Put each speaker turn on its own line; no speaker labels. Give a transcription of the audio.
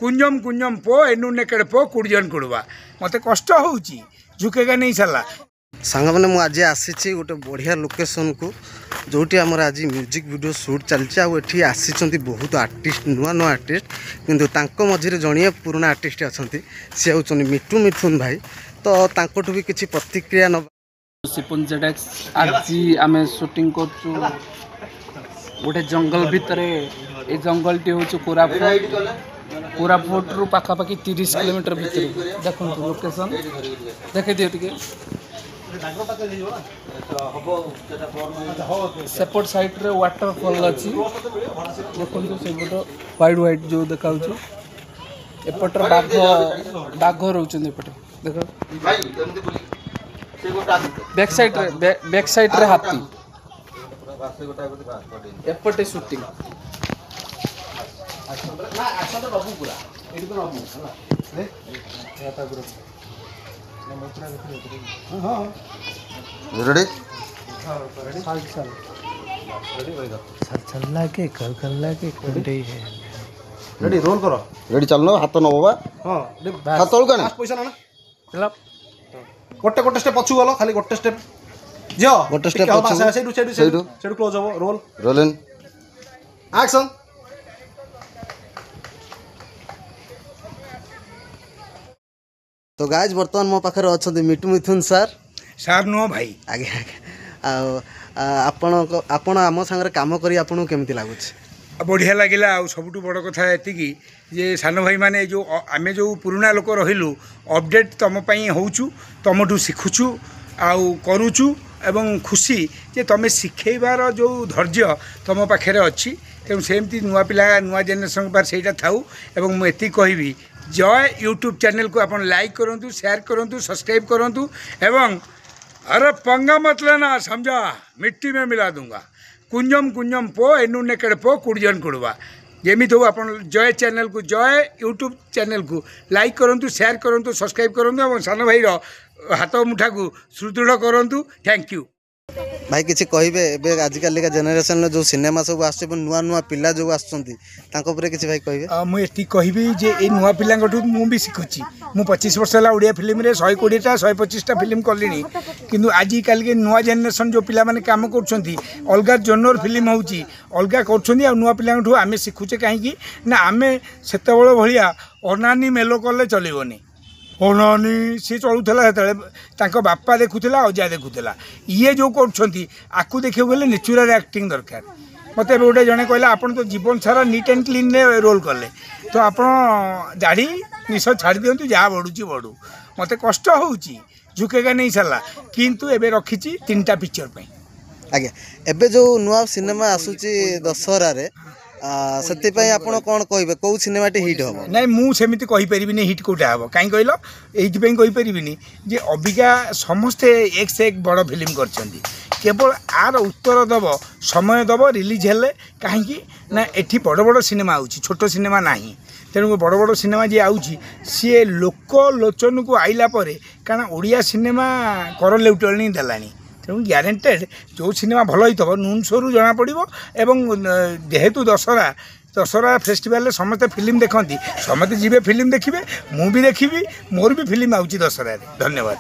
कुंजम कुंजम पो एनु नेकेड़ पो कुड़जन कुड़वा मत कष्ट हो झुकेगा नहीं साला
सांग मैंने मुझे आसी गोटे बढ़िया लोकेशन को जोटी आमर आज म्यूजिक वीडियो शूट चलती आसी बहुत आर्टिस्ट नुआ नुआ आर्टिस्ट किंतु मझे जड़िए पुराना आर्टिस्ट अच्छा सी हूँ मिठू मिथुन भाई तो तांकोठु भी किसी प्रतिक्रिया न
सिपुन जेडेक्स आज आम शूटिंग कर गोटे जंगल भितर ए जंगल टी हूँ कोरापुट रु पाखापाखि 30 किलोमीटर भितर देखो लोकेशन देखे दिए टे सेपट साइड रे वाटरफॉल अच्छी देखो से व्हाइट व्हाइट जो देखा एपटर बाघ रोचे देख बैक साइड रे हाथी एपटे शूटिंग
रेडी
चल के कंडे है
रेडी रोल करो
रेडी चलनो हाथ न बाबा
हां
हाथ तळू का
पैसा ना
चला
गोटे गोटे स्टेप पछु गलो खाली गोटे स्टेप जो
गोटे स्टेप पछु
सेडु क्लोज हो रोल
रोलिंग
एक्शन
तो गाइज बर्तमान मो पाखे अच्छा मिठू मिथुन सर
सार नुह भाई
आगे आपण आम सागर कम कर केमती लगुच
बढ़िया लगिला आ सबुठ बड़ कथा ये जे सान भाई माने जो आमे जो पुराना लोक रहिलु अपडेट तुम होचु तुमठू शिखुचु आउ करुचु एवं खुशी जे तुम शिखेबार जो धैर्य तुम पाखे अच्छी तेणु सेमती नुआ पिला नुआ जेनेरेशन पर सेटा थाउ एवं मुझे कहबी जय यूट्यूब चैनल को अपन लाइक करूँ शेयर करूँ सब्सक्राइब करूँ एवं अरे पंगा मत लेना समझा मिट्टी में मिला दूंगा कुंजम कुंजम पो एनु नेकेड़ पो कुड़जन कुड़वा जमी हो अपन जय चैनल को जय यूट्यूब चैनल को लाइक करूँ शेयर करूँ सब्सक्राइब करूँ और सान भाई हाथ मुठा को सुदृढ़ करूँ थैंक यू
भाई किसी कहे आजिकल जेनेरेशन जो सिनेमा सब आस नुआ नुआ पिला जो आसपर किसी भाई कहे
मुझे कहबी जे ए नुआ पिलांठू मुझे शिखुची मु 25 वर्ष है ओडिया फिल्म रे 120टा 125टा फिल्म कलिनी किंतु आजिकल के नुआ जेनेरेशन जो पिला माने काम कर अलग जनर फिल्म होची अलग कर नुआ पिलांठू आम शिखुचे कहीं ना आम से भाया अनानी मेलो कले चलनी अनानी सी चलूला जो बापा देखुला अजा देखुला ये जो करू देखिए गले नेचुरल एक्टिंग दरकार मत गोटे जड़े कहला आप तो जीवन सारा नीट एंड क्लीन रोल कले तो आप दाढ़ी निश छाड़ दिंतु जहाँ बढ़ुची बढ़ू मत कष्ट हो झुकेगा नहीं साला किंतु एबे रखी 3टा पिक्चर पे
आज्ञा एबे जो नुआ सिनेमा आसूची दशहरा रे से आपड़ कौन कहे कौ सिनेमा हिट हम
ना मुझे कहीपरि हिट कौटा हम कहीं कहल ये जे अबिका समस्ते एक से एक बड़ फिल्म कर केवल आर उत्तर दब समय दब रिलीज हेले कहीं ना एठी बड़ बड़ सिनेमा आउची छोट सिनेमा नहीं तेणु बड़ बड़ सिनेमा जी आउची सी लोक लोचन को आइला परे कारण ओडिया सिनेमा कर लेउटलनी देलानी तेणु ग्यारेंटेड जो सिनेमा भल होता नून शोरू जना पड़ो एवं जेहेतु दशहरा फेस्टिवल समस्ते फिल्म देखती समस्ते जीवे फिल्म देखिए मुझे देखी मोर भी फिल्म आउची दशहरा धन्यवाद।